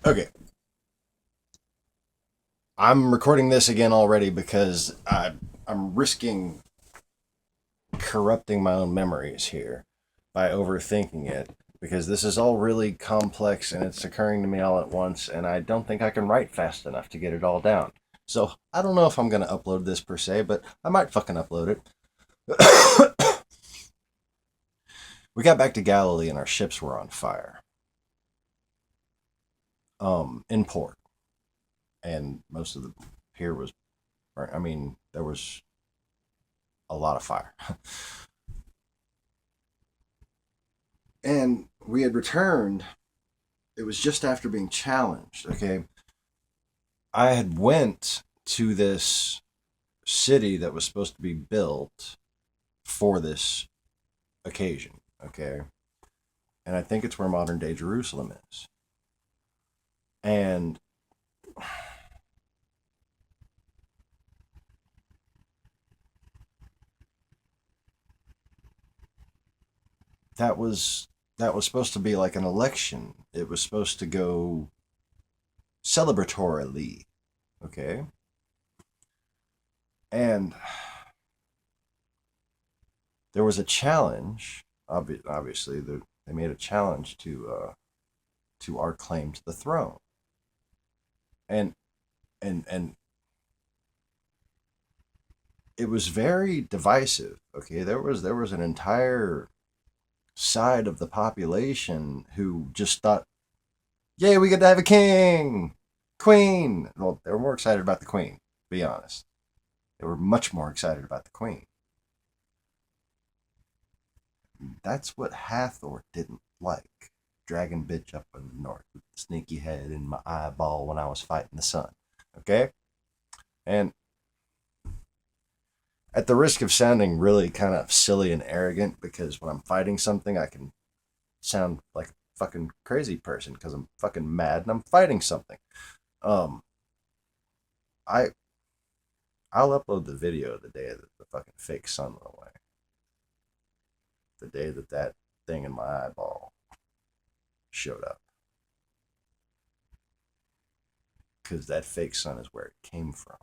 Okay, I'm recording this again already because I'm risking corrupting my own memories here by overthinking it because this is all really complex and it's occurring to me all at once, and I don't think I can write fast enough to get it all down. So I don't know if I'm going to upload this per se, but I might fucking upload it. We got back to Galilee and our ships were on fire. In port, and most of the pier was burnt. I mean, there was a lot of fire. And we had returned. It was just after being challenged. Okay, I had went to this city that was supposed to be built for this occasion. Okay, and I think it's where modern day Jerusalem is. And that was that was supposed to be like an election. It was supposed to go celebratorily. Okay, and there was a challenge. Obviously, they made a challenge to our claim to the throne, and and it was very divisive. Okay, there was an entire side of the population who just thought, "Yay, we get to have a king, queen." Well, they were more excited about the queen. To be honest, they were much more excited about the queen. That's what Hathor didn't like. Dragon bitch up in the north with the sneaky head in my eyeball when I was fighting the sun. Okay? And at the risk of sounding really kind of silly and arrogant, because when I'm fighting something, I can sound like a fucking crazy person because I'm fucking mad and I'm fighting something. Um, I I'll upload the video the day that the fucking fake sun went away. The day that that thing in my eyeball showed up, because that fake sun is where it came from.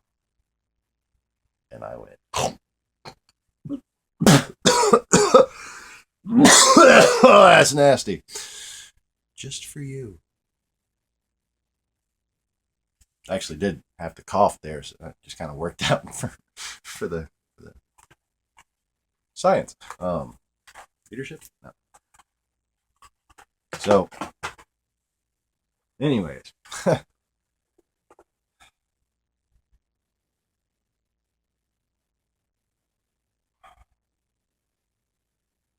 And I went, oh, that's nasty. Just for you. I actually did have to cough there, so that just kind of worked out for the science. Leadership? No. So, anyways,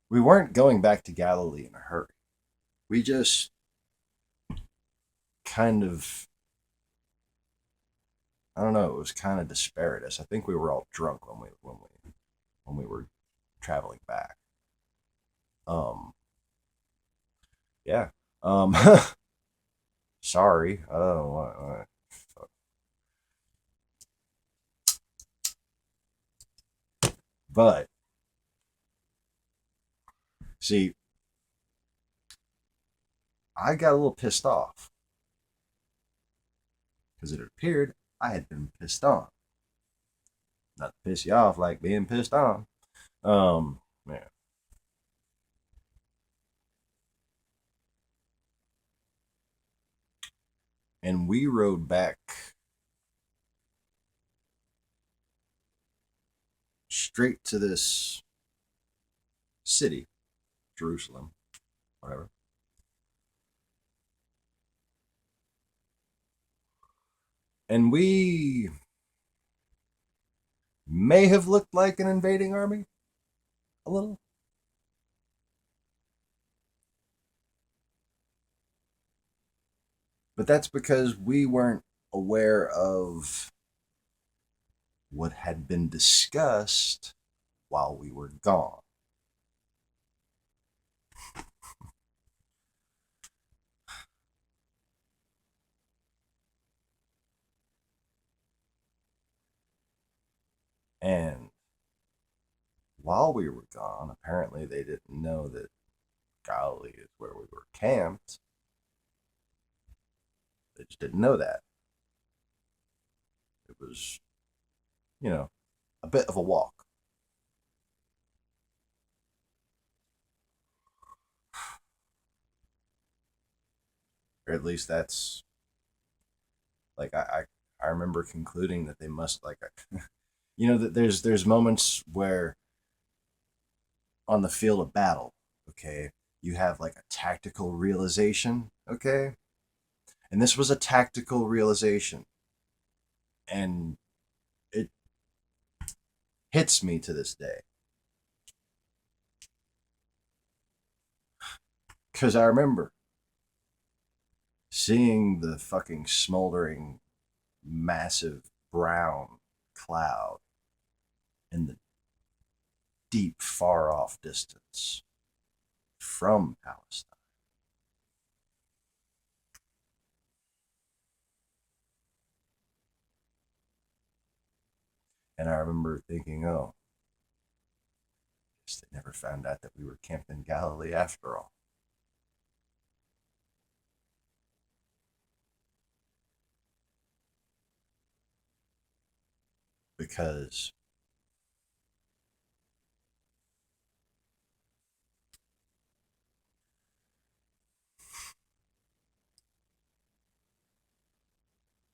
we weren't going back to Galilee in a hurry. We just kind of, I don't know, it was kind of disparatus. I think we were all drunk when we were traveling back. Um, yeah. Um, sorry. I don't know but see, I got a little pissed off because it appeared I had been pissed on. Not to piss you off, like being pissed on. Yeah. And we rode back straight to this city, Jerusalem, whatever. And we may have looked like an invading army a little, but that's because we weren't aware of what had been discussed while we were gone. And while we were gone, apparently they didn't know that Galilee is where we were camped. just didn't know that. It was, you know, a bit of a walk. Or at least that's like I remember concluding that they must like that there's moments where on the field of battle, okay, you have like a tactical realization, okay? And this was a tactical realization. And it hits me to this day. Because I remember seeing the fucking smoldering, massive brown cloud in the deep, far off distance from Palestine. And I remember thinking, oh, I guess they never found out that we were camped in Galilee after all. Because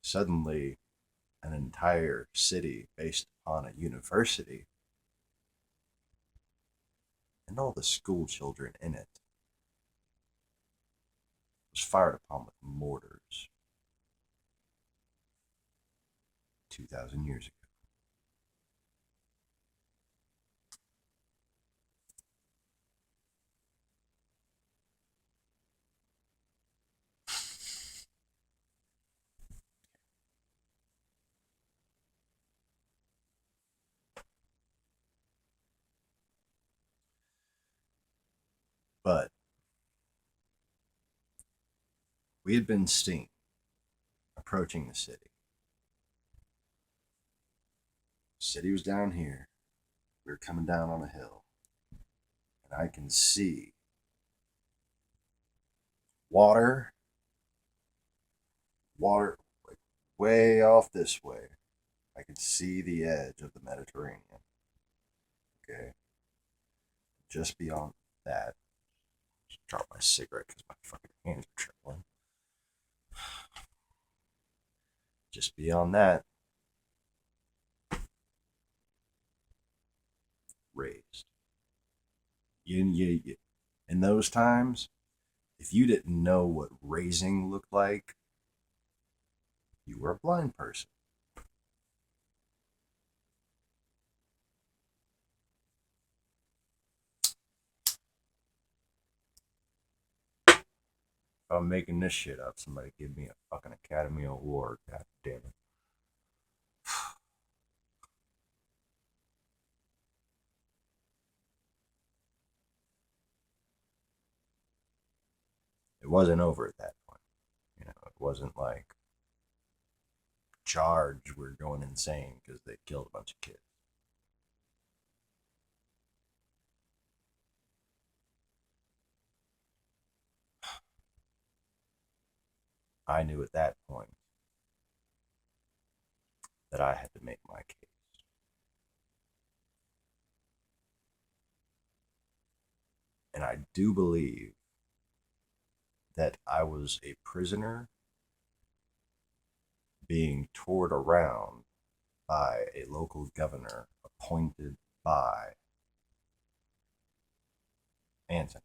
suddenly an entire city based on a university and all the school children in it was fired upon with mortars 2,000 years ago. But we had been seen approaching the city. The city was down here. We were coming down on a hill. And I can see water, water, like way off this way. I could see the edge of the Mediterranean. Okay. Just beyond that, just drop my cigarette because my fucking hands are trembling. Just beyond that, raised. In those times, if you didn't know what raising looked like, you were a blind person. If I'm making this shit up, somebody give me a fucking Academy Award. God damn it. It wasn't over at that point. It wasn't like charge were going insane because they killed a bunch of kids. I knew at that point that I had to make my case. And I do believe that I was a prisoner being toured around by a local governor appointed by Antony.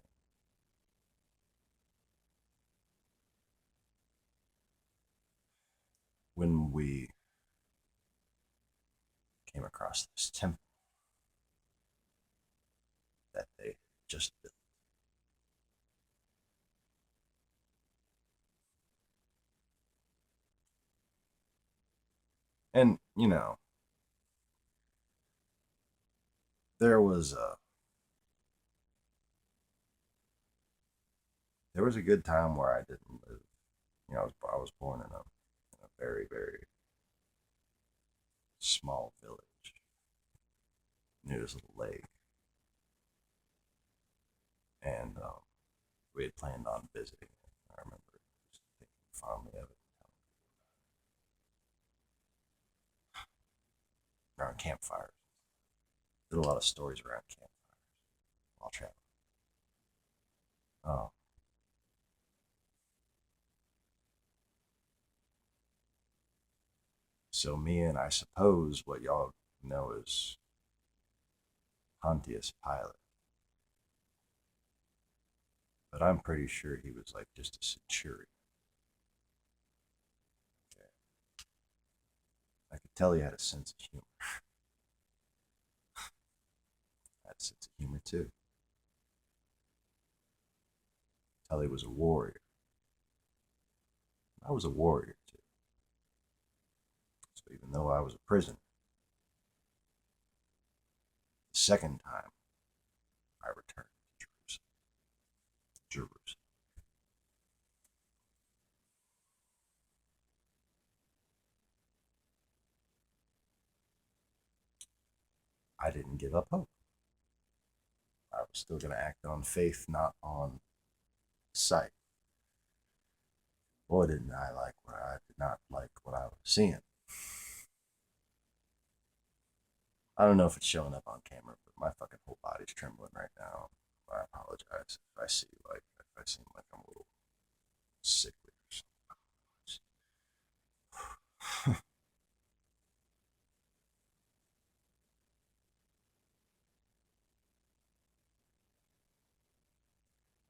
When we came across this temple that they just built. And, there was a there was a good time where I didn't live. I was born in a very, very small village near this little lake. And we had planned on visiting it. I remember just thinking fondly of it, campfires. Did a lot of stories around campfires while traveling. Oh, so me and I suppose what y'all know is Pontius Pilate, but I'm pretty sure he was like just a centurion. Okay. I could tell he had a sense of humor. I had a sense of humor too. Tell he was a warrior. I was a warrior too. So even though I was a prisoner, the second time I returned to Jerusalem. Jerusalem. I didn't give up hope. I was still going to act on faith, not on sight. Boy, didn't I like what I did not like what I was seeing. I don't know if it's showing up on camera, but my fucking whole body's trembling right now. I apologize if I seem like I'm a little sickly or something.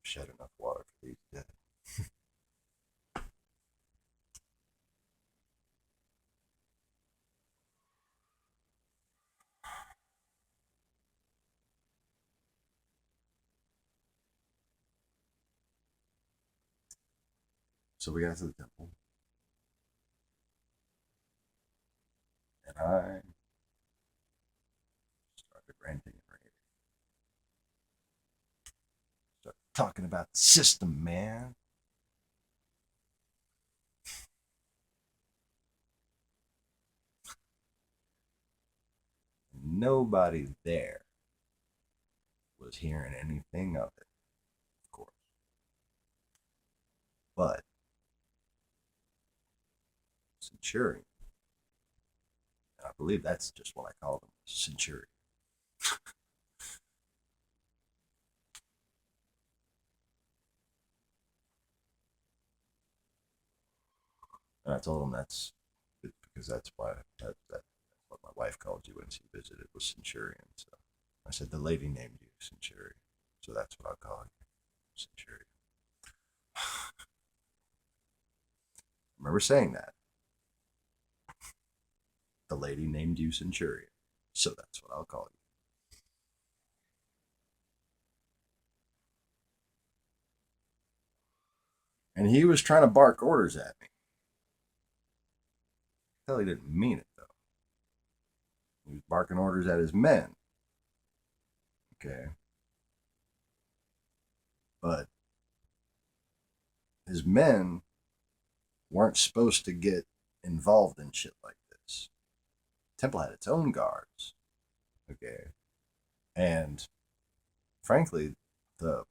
Shed enough water for these dead. So we got to the temple, and I started ranting and raving. Started talking about the system, man. Nobody there was hearing anything of it, of course. But Centurion, and I believe that's just what I called him, Centurion. And I told him that's because that's why that's what my wife called you when she visited was Centurion. So I said the lady named you Centurion, so that's what I'll call you, Centurion. I remember saying that the lady named you Centurion, so that's what I'll call you. And he was trying to bark orders at me. Hell, he didn't mean it though. He was barking orders at his men. Okay, but his men weren't supposed to get involved in shit like this. Temple had its own guards. Okay, and frankly, the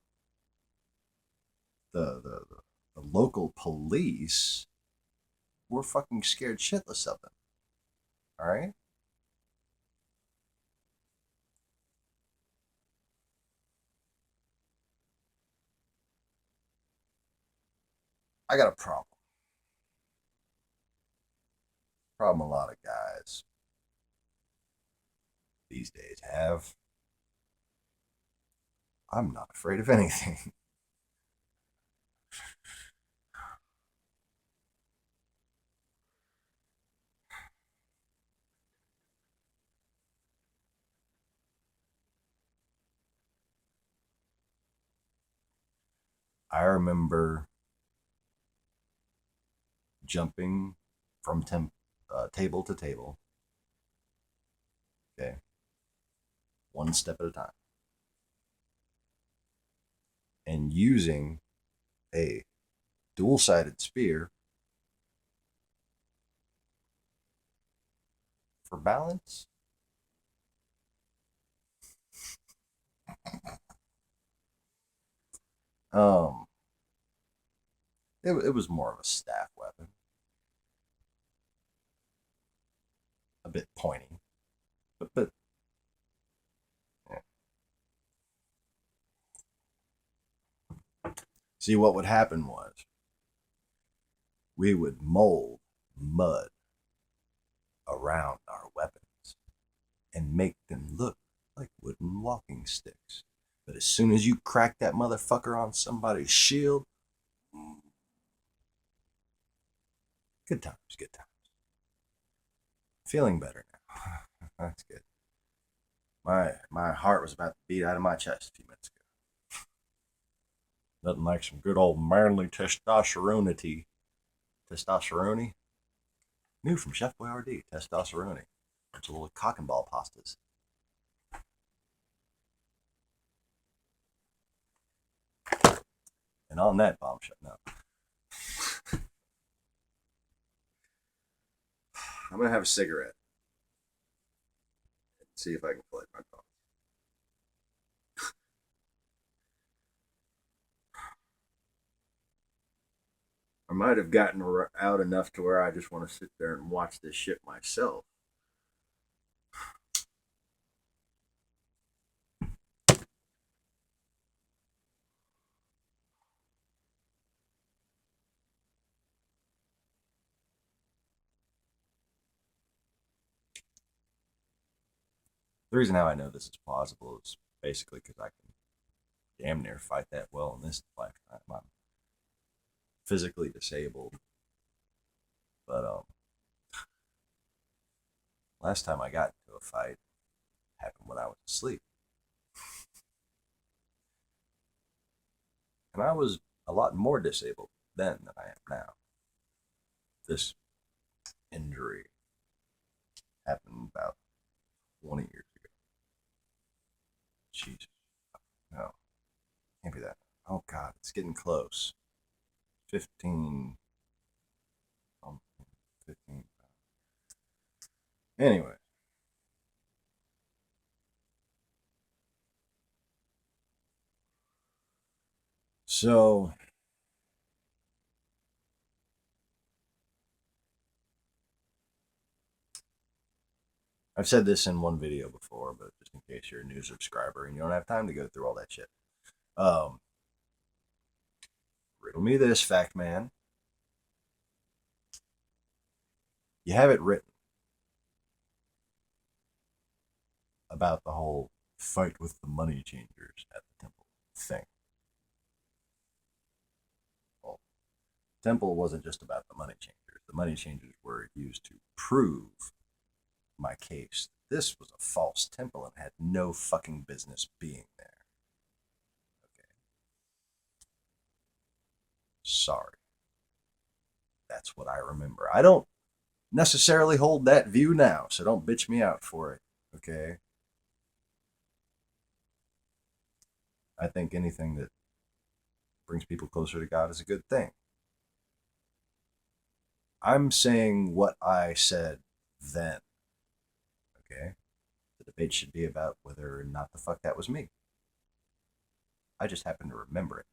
the the local police were fucking scared shitless of them. All right, I got a problem. Problem a lot of guys these days have. I'm not afraid of anything. I remember jumping from table to table. Okay, one step at a time, and using a dual-sided spear for balance. Um, it was more of a staff weapon, a bit pointy. But yeah. See, what would happen was we would mold mud around our weapons and make them look like wooden walking sticks. But as soon as you crack that motherfucker on somebody's shield, good times, good times. Feeling better now. That's good. My heart was about to beat out of my chest a few minutes ago. Nothing like some good old manly testosterone. Testosterone? New from Chef Boyardee. Testosterone. Bunch of little cock and ball pastas. And on that bombshell, no. I'm going to have a cigarette and see if I can collect my thoughts. I might have gotten out enough to where I just want to sit there and watch this shit myself. The reason how I know this is plausible is basically because I can damn near fight that well in this lifetime. I'm physically disabled, but last time I got into a fight happened when I was asleep, and I was a lot more disabled then than I am now. This injury happened about 20 years ago. Jesus, no, can't be that. Oh God, it's getting close. 15, 15. Anyway, so I've said this in one video before, but just in case you're a new subscriber and you don't have time to go through all that shit. Um, Riddle me this, fact man. You have it written about the whole fight with the money changers at the temple thing. Well, temple wasn't just about the money changers. The money changers were used to prove my case. This was a false temple and had no fucking business being there. Okay. Sorry. That's what I remember. I don't necessarily hold that view now, so don't bitch me out for it. Okay. I think anything that brings people closer to God is a good thing. I'm saying what I said then. Okay? The debate should be about whether or not the fuck that was me. I just happen to remember it.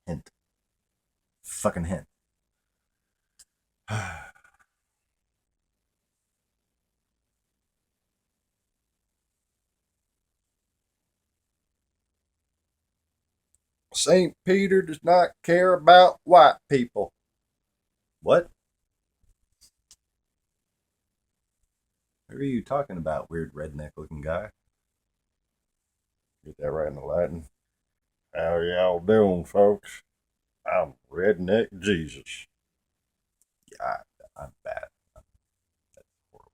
Hint. Fucking hint. St. Peter does not care about white people. What? Who are you talking about, weird redneck looking guy? Get that right in the Latin. How y'all doing, folks? I'm Redneck Jesus. Yeah, I'm bad. That's horrible.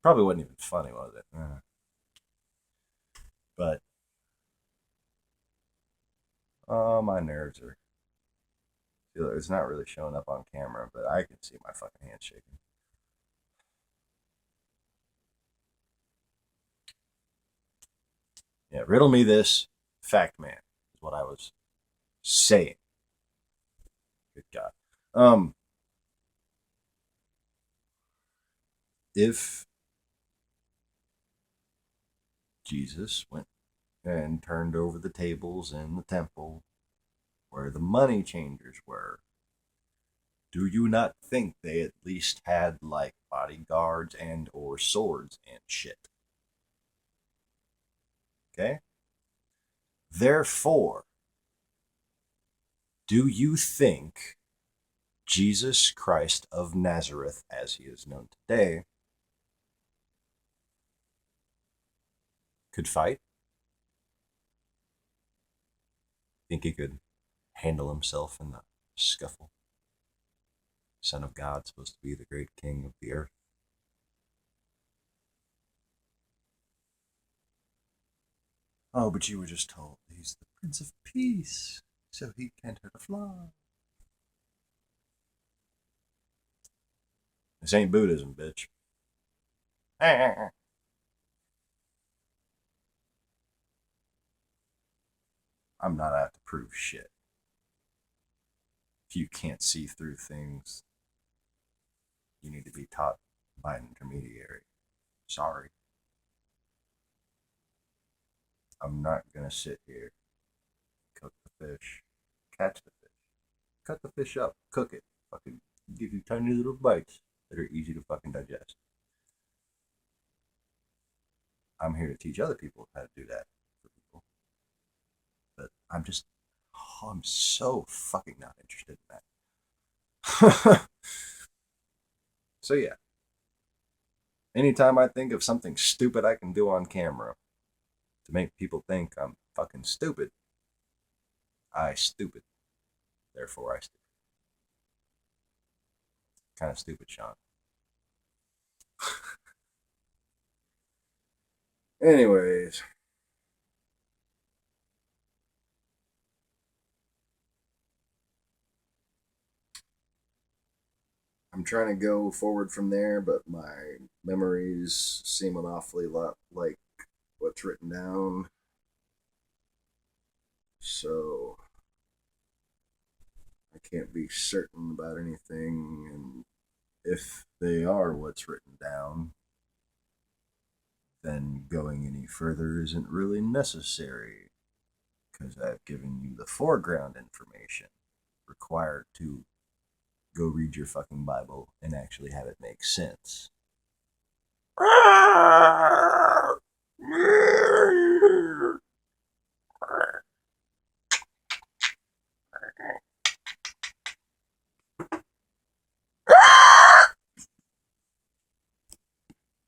Probably wasn't even funny, was it? But, oh, my nerves are. It's not really showing up on camera, but I can see my fucking hand shaking. Yeah, riddle me this, fact man, is what I was saying. Good God. If Jesus went and turned over the tables in the temple where the money changers were, do you not think they at least had like bodyguards and or swords and shit? Okay? Therefore, do you think Jesus Christ of Nazareth, as he is known today, could fight? Think he could handle himself in the scuffle? Son of God, supposed to be the great king of the earth. Oh, but you were just told he's the Prince of Peace, so he can't hurt a fly. This ain't Buddhism, bitch. I'm not out to prove shit. If you can't see through things, you need to be taught by an intermediary. Sorry. I'm not gonna sit here, cook the fish, catch the fish, cut the fish up, cook it, fucking give you tiny little bites that are easy to fucking digest. I'm here to teach other people how to do that for people. But I'm so fucking not interested in that. So yeah, anytime I think of something stupid I can do on camera to make people think I'm fucking stupid, I stupid. Therefore I stupid. Kind of stupid, Sean. Anyways, I'm trying to go forward from there, but my memories seem an awfully lot like what's written down. So I can't be certain about anything, and if they are what's written down, then going any further isn't really necessary because I've given you the foreground information required to go read your fucking Bible and actually have it make sense.